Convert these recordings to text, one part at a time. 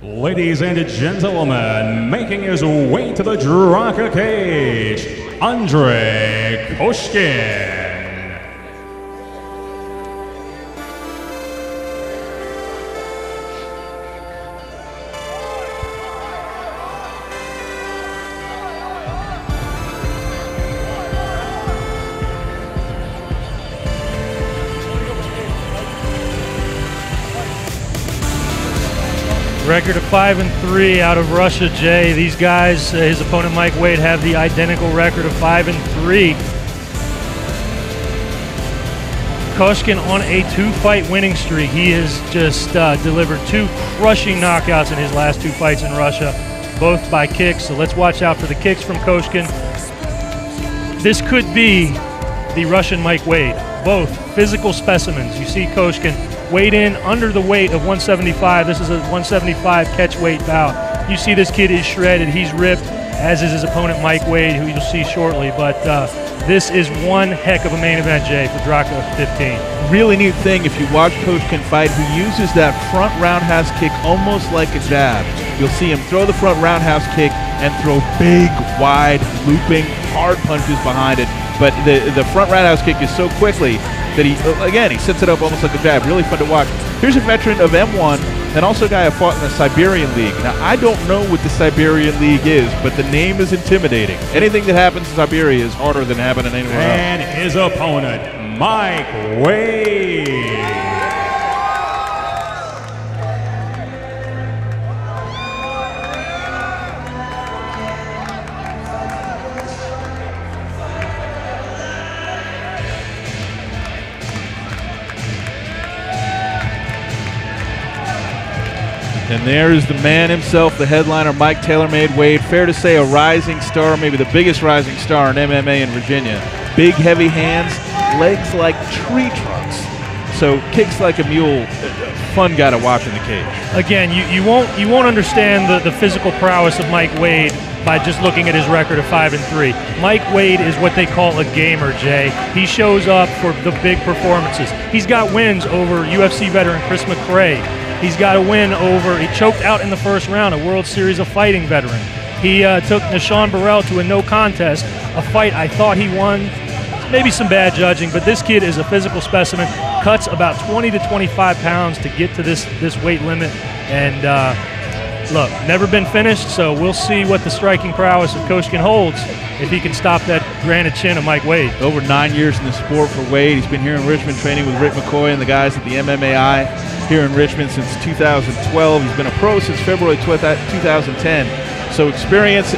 Ladies and gentlemen, making his way to the Draka cage, Andre Koshkin. Record of 5-3 out of Russia, Jay. These guys, his opponent Mike Wade, have the identical record of 5-3. Koshkin on a 2-fight winning streak. He has just delivered 2 crushing knockouts in his last 2 fights in Russia, both by kicks. So let's watch out for the kicks from Koshkin. This could be the Russian Mike Wade. Both physical specimens. You see Koshkin weighed in under the weight of 175. This is a 175 catch weight bout. You see this kid is shredded. He's ripped, as is his opponent Mike Wade, who you'll see shortly. But this is one heck of a main event, Jay, for Draka 15. Really neat thing, if you watch Koshkin fight, he uses that front roundhouse kick almost like a jab. You'll see him throw the front roundhouse kick and throw big, wide, looping, hard punches behind it. But the front roundhouse kick is so quickly that he sets it up almost like a jab. Really fun to watch. Here's a veteran of M1 and also a guy who fought in the Siberian League. Now, I don't know what the Siberian League is, but the name is intimidating. Anything that happens in Siberia is harder than happening anywhere else. And his opponent, Mike Wade. And there is the man himself, the headliner, Mike TaylorMade Wade. Fair to say a rising star, maybe the biggest rising star in MMA in Virginia. Big, heavy hands, legs like tree trunks. So kicks like a mule. Fun guy to watch in the cage. Again, you won't understand the physical prowess of Mike Wade by just looking at his record of 5-3. Mike Wade is what they call a gamer, Jay. He shows up for the big performances. He's got wins over UFC veteran Chris McRae. He's got a win over, he choked out in the first round, a World Series of Fighting veteran. He took Nishan Burrell to a no contest, a fight I thought he won. Maybe some bad judging, but this kid is a physical specimen, cuts about 20 to 25 pounds to get to this weight limit. And look, never been finished, so we'll see what the striking prowess of Koshkin holds if he can stop that granite chin of Mike Wade. Over 9 years in the sport for Wade. He's been here in Richmond training with Rick McCoy and the guys at the MMAI here in Richmond since 2012. He's been a pro since February 2010. So experience,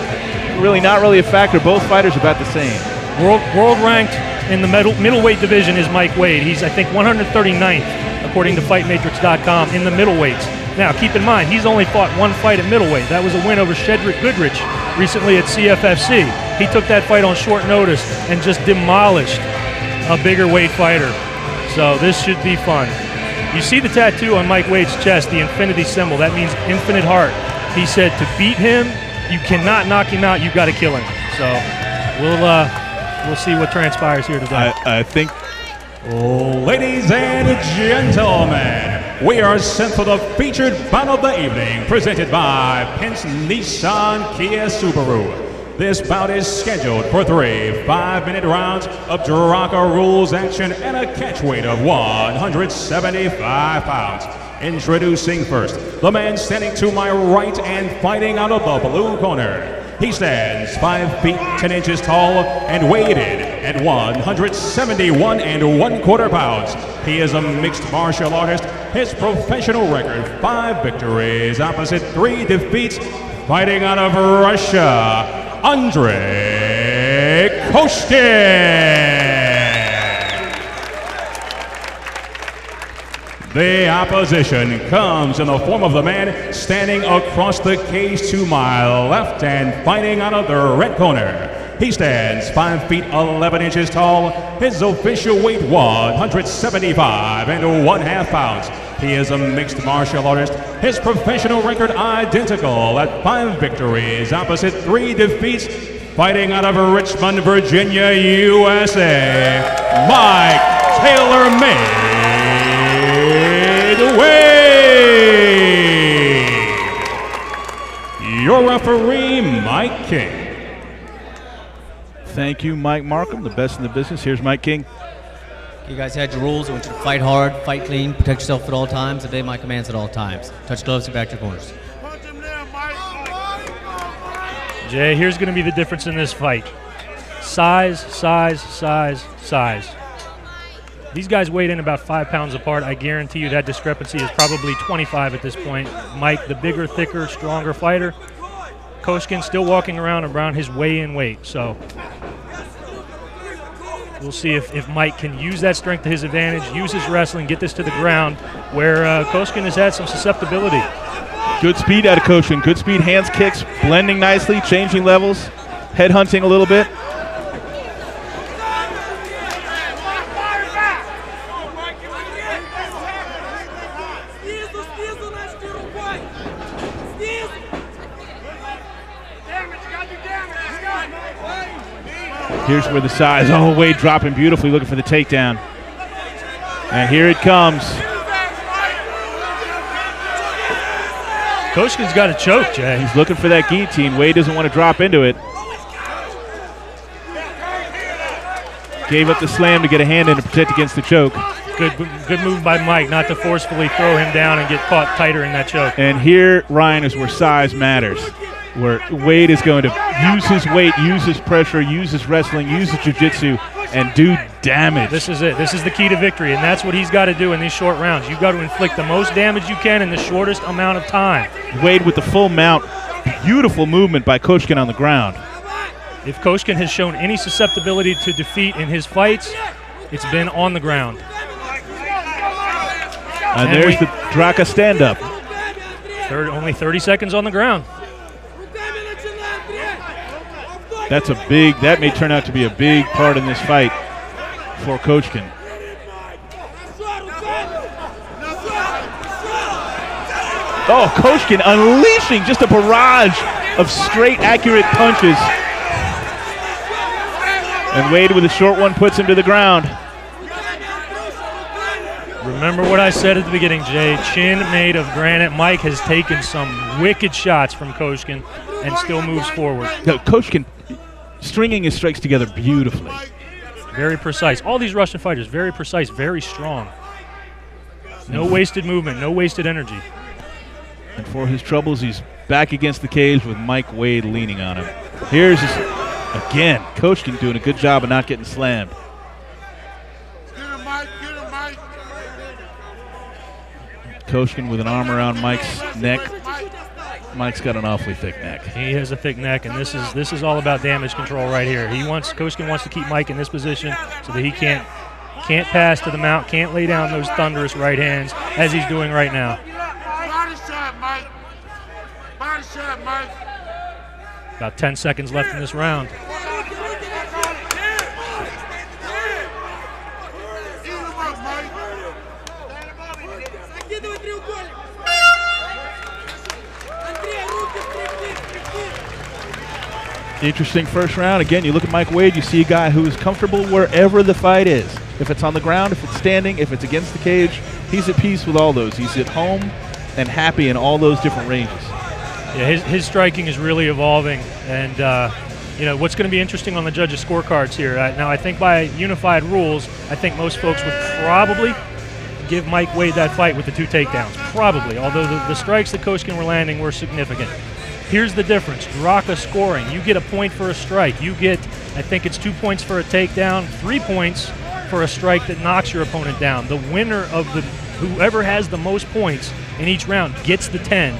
really not really a factor. Both fighters about the same. World ranked in the middleweight division is Mike Wade. He's, I think, 139th, according to FightMatrix.com, in the middleweights. Now, keep in mind, he's only fought 1 fight at middleweight. That was a win over Shedrick Goodrich recently at CFFC. He took that fight on short notice and just demolished a bigger weight fighter. So this should be fun. You see the tattoo on Mike Wade's chest, the infinity symbol. That means infinite heart. He said to beat him, you cannot knock him out, you got to kill him. So we'll see what transpires here today. I think. Ladies and gentlemen, we are set for the featured bout of the evening, presented by Pence Nissan Kia Subaru. This bout is scheduled for 3 5-minute rounds of Draka rules action and a catch weight of 175 pounds. Introducing first, the man standing to my right and fighting out of the blue corner. He stands 5 feet 10 inches tall and weighted at 171 1/4 pounds. He is a mixed martial artist. His professional record, 5 victories, opposite 3 defeats. Fighting out of Russia, Andre Koshkin. The opposition comes in the form of the man standing across the cage to my left and fighting out of the red corner. He stands 5 feet 11 inches tall. His official weight 175 1/2 pounds. He is a mixed martial artist. His professional record identical at 5 victories, opposite 3 defeats. Fighting out of Richmond, Virginia, USA, Mike TaylorMade Wade. referee, Mike King. Thank you, Mike Markham, the best in the business. Here's Mike King. You guys had your rules. I want you to fight hard, fight clean, protect yourself at all times, obey my commands at all times. Touch gloves and back to your corners. Jay, here's going to be the difference in this fight. Size, size, size, size. These guys weighed in about 5 pounds apart. I guarantee you that discrepancy is probably 25 at this point. Mike, the bigger, thicker, stronger fighter. Koshkin still walking around his weigh-in weight. So we'll see if Mike can use that strength to his advantage, use his wrestling, get this to the ground, where Koshkin has had some susceptibility. Good speed out of Koshkin. Good speed, hands, kicks, blending nicely, changing levels, head hunting a little bit. Here's where the size, Wade dropping beautifully, looking for the takedown. And here it comes. Koshkin's got a choke, Jay. He's looking for that guillotine. Wade doesn't want to drop into it. Gave up the slam to get a hand in to protect against the choke. Good move by Mike not to forcefully throw him down and get caught tighter in that choke. And here, Ryan, is where size matters, where Wade is going to use his weight, use his pressure, use his wrestling, use his jiu-jitsu, and do damage. This is it. This is the key to victory, and that's what he's got to do in these short rounds. You've got to inflict the most damage you can in the shortest amount of time. Wade with the full mount. Beautiful movement by Koshkin on the ground. If Koshkin has shown any susceptibility to defeat in his fights, it's been on the ground. And there's the Draka stand-up. Only 30 seconds on the ground. That may turn out to be a big part in this fight for Koshkin. Oh, Koshkin unleashing just a barrage of straight, accurate punches. And Wade with a short one puts him to the ground. Remember what I said at the beginning, Jay. Chin made of granite. Mike has taken some wicked shots from Koshkin and still moves forward. No, Koshkin stringing his strikes together beautifully. Very precise. All these Russian fighters, very precise, very strong. No wasted movement, no wasted energy. And for his troubles, he's back against the cage with Mike Wade leaning on him. Here's his, again, Koshkin doing a good job of not getting slammed. Koshkin with an arm around Mike's neck. Mike's got an awfully thick neck. He has a thick neck, and this is all about damage control right here. Koshkin wants to keep Mike in this position so that he can't pass to the mount, can't lay down those thunderous right hands as he's doing right now. Body shot, Mike. Body shot, Mike. About 10 seconds left in this round. Interesting first round. Again, you look at Mike Wade, you see a guy who is comfortable wherever the fight is. If it's on the ground, if it's standing, if it's against the cage, he's at peace with all those. He's at home and happy in all those different ranges. Yeah, his striking is really evolving, and what's going to be interesting on the judges' scorecards here. Now, I think by unified rules, I think most folks would probably give Mike Wade that fight with the 2 takedowns, probably, although the strikes that Koshkin were landing were significant. Here's the difference. Draka scoring. You get a point for a strike. You get, I think it's 2 points for a takedown, 3 points for a strike that knocks your opponent down. The winner of whoever has the most points in each round gets the 10.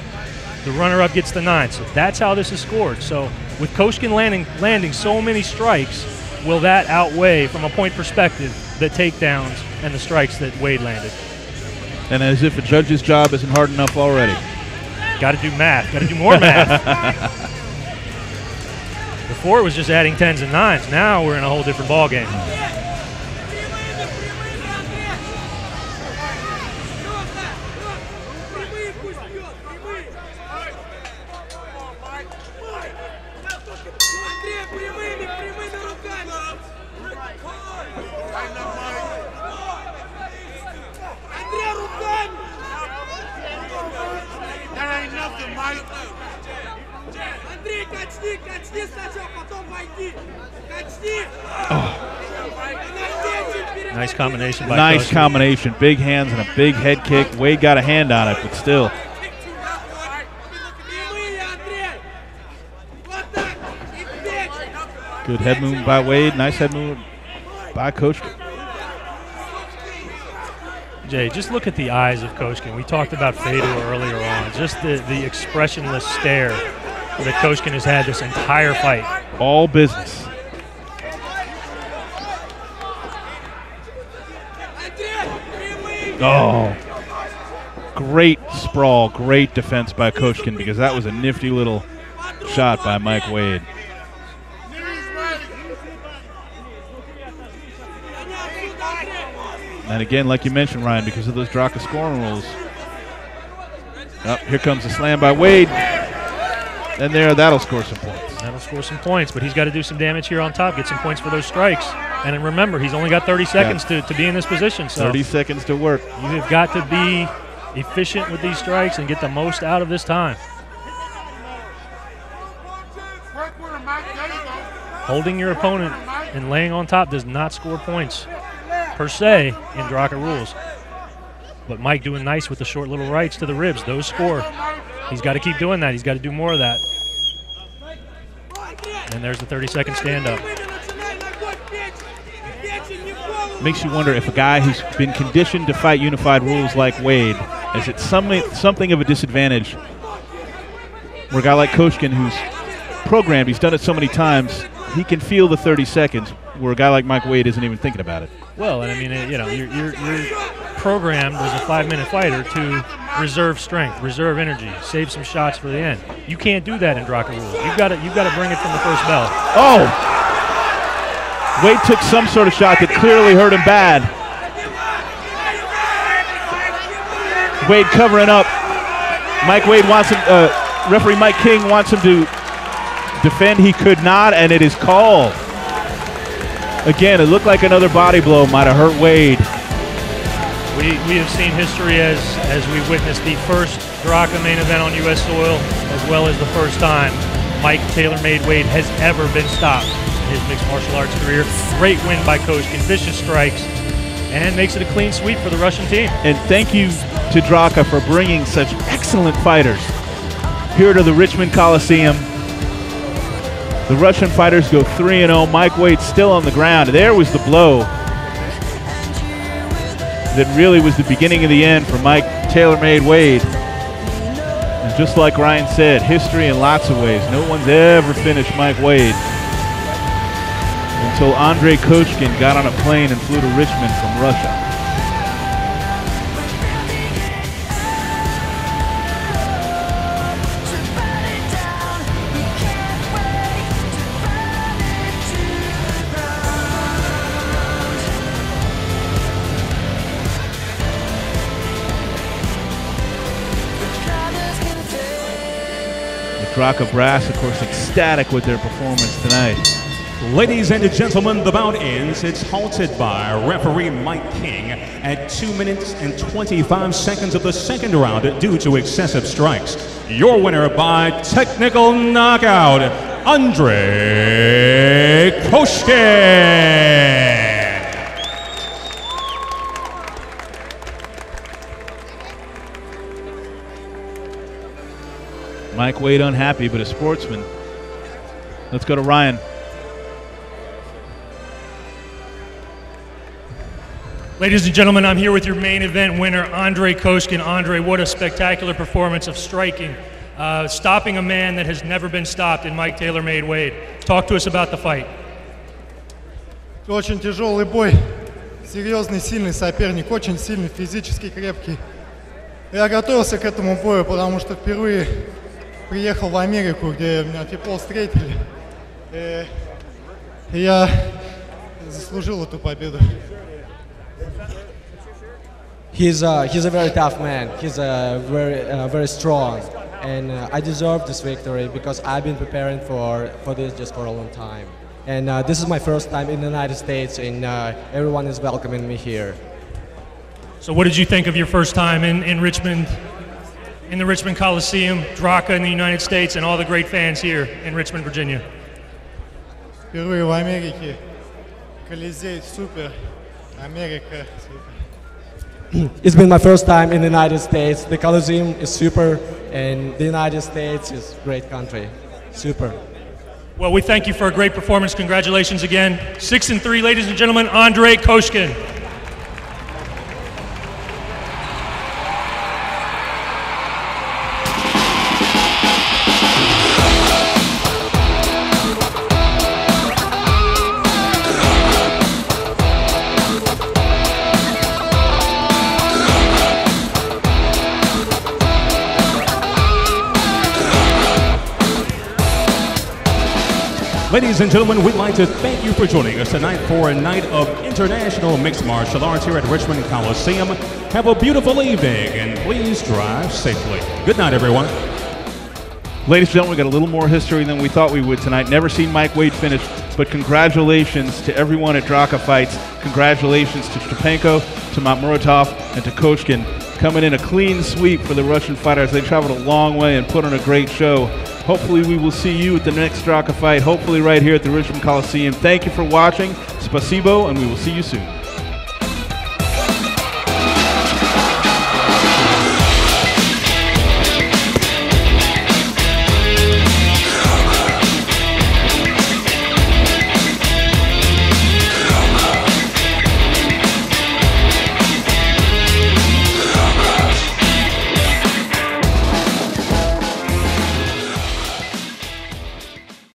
The runner-up gets the 9. So that's how this is scored. So with Koshkin landing so many strikes, will that outweigh, from a point perspective, the takedowns and the strikes that Wade landed? And as if a judge's job isn't hard enough already. Got to do math. Got to do more math. Before it was just adding 10s and 9s. Now we're in a whole different ballgame. Nice combination by Nice Koshkin. combination. Big hands and a big head kick. Wade got a hand on it, but still. Good head movement by Wade. Nice head movement by Koshkin. Jay, just look at the eyes of Koshkin. We talked about Fedor earlier on. Just the expressionless stare that Koshkin has had this entire fight. All business. Oh, great sprawl, great defense by Koshkin, because that was a nifty little shot by Mike Wade. And again, like you mentioned, Ryan, because of those Draka scoring rules. Oh, here comes the slam by Wade. And there, that'll score some points. That'll score some points, but he's got to do some damage here on top, get some points for those strikes. And remember, he's only got 30 seconds to be in this position. So 30 seconds to work. you've got to be efficient with these strikes and get the most out of this time. Holding your opponent and laying on top does not score points per se in Draka rules. But Mike doing nice with the short little rights to the ribs. Those score. He's got to keep doing that. He's got to do more of that. And there's the 30-second stand-up. Makes you wonder if a guy who's been conditioned to fight unified rules like Wade, is it something of a disadvantage where a guy like Koshkin, who's programmed, he's done it so many times, he can feel the 30 seconds, where a guy like Mike Wade isn't even thinking about it. Well, and I mean, you know, you're programmed as a 5-minute fighter to reserve strength, reserve energy, save some shots for the end. You can't do that in Draka rules. You've got to bring it from the first bell. Oh! Wade took some sort of shot that clearly hurt him bad. Wade covering up. Mike Wade wants him, referee Mike King wants him to defend. He could not, and it is called. Again, it looked like another body blow might have hurt Wade. We have seen history as we witnessed the first Draka main event on U.S. soil, as well as the first time Mike TaylorMade Wade has ever been stopped in his mixed martial arts career. Great win by Koshkin, vicious strikes, and makes it a clean sweep for the Russian team. And thank you to Draka for bringing such excellent fighters here to the Richmond Coliseum. The Russian fighters go 3-0. Mike Wade still on the ground. There was the blow that really was the beginning of the end for Mike TaylorMade Wade. And just like Ryan said, history in lots of ways. No one's ever finished Mike Wade until Andrei Koshkin got on a plane and flew to Richmond from Russia. Draka brass, of course, ecstatic with their performance tonight. Ladies and gentlemen, the bout ends. It's halted by referee Mike King at 2 minutes and 25 seconds of the second round due to excessive strikes. Your winner by technical knockout, Andrei Koshkin. Mike Wade unhappy, but a sportsman. Let's go to Ryan. Ladies and gentlemen, I'm here with your main event winner, Andrei Koshkin. Andrei, what a spectacular performance of striking, stopping a man that has never been stopped in Mike TaylorMade Wade. Talk to us about the fight. Очень тяжелый бой, серьезный, сильный соперник, очень сильный, физически крепкий. Я готовился к этому бою, потому что впервые приехал в Америку, где меня тепло встретили. И я заслужил эту победу. He's a very tough man. He's very strong, and I deserve this victory because I've been preparing for this just for a long time. And this is my first time in the United States, and everyone is welcoming me here. So what did you think of your first time in Richmond in the Richmond Coliseum, Draka in the United States, and all the great fans here in Richmond, Virginia. Впервые в Америке. Колизей супер. Америка супер. It's been my first time in the United States. The Coliseum is super, and the United States is a great country. Super. Well, we thank you for a great performance. Congratulations again. 6-3, ladies and gentlemen, Andrei Koshkin. Ladies and gentlemen, we'd like to thank you for joining us tonight for a night of international mixed martial arts here at Richmond Coliseum. Have a beautiful evening, and please drive safely. Good night, everyone. Ladies and gentlemen, we got a little more history than we thought we would tonight. Never seen Mike Wade finish, but congratulations to everyone at Draka Fights. Congratulations to Stepenko, to Mamuratov, and to Koshkin. Coming in a clean sweep for the Russian fighters. They traveled a long way and put on a great show. Hopefully we will see you at the next Draka fight, hopefully right here at the Richmond Coliseum. Thank you for watching. Spasibo, and we will see you soon.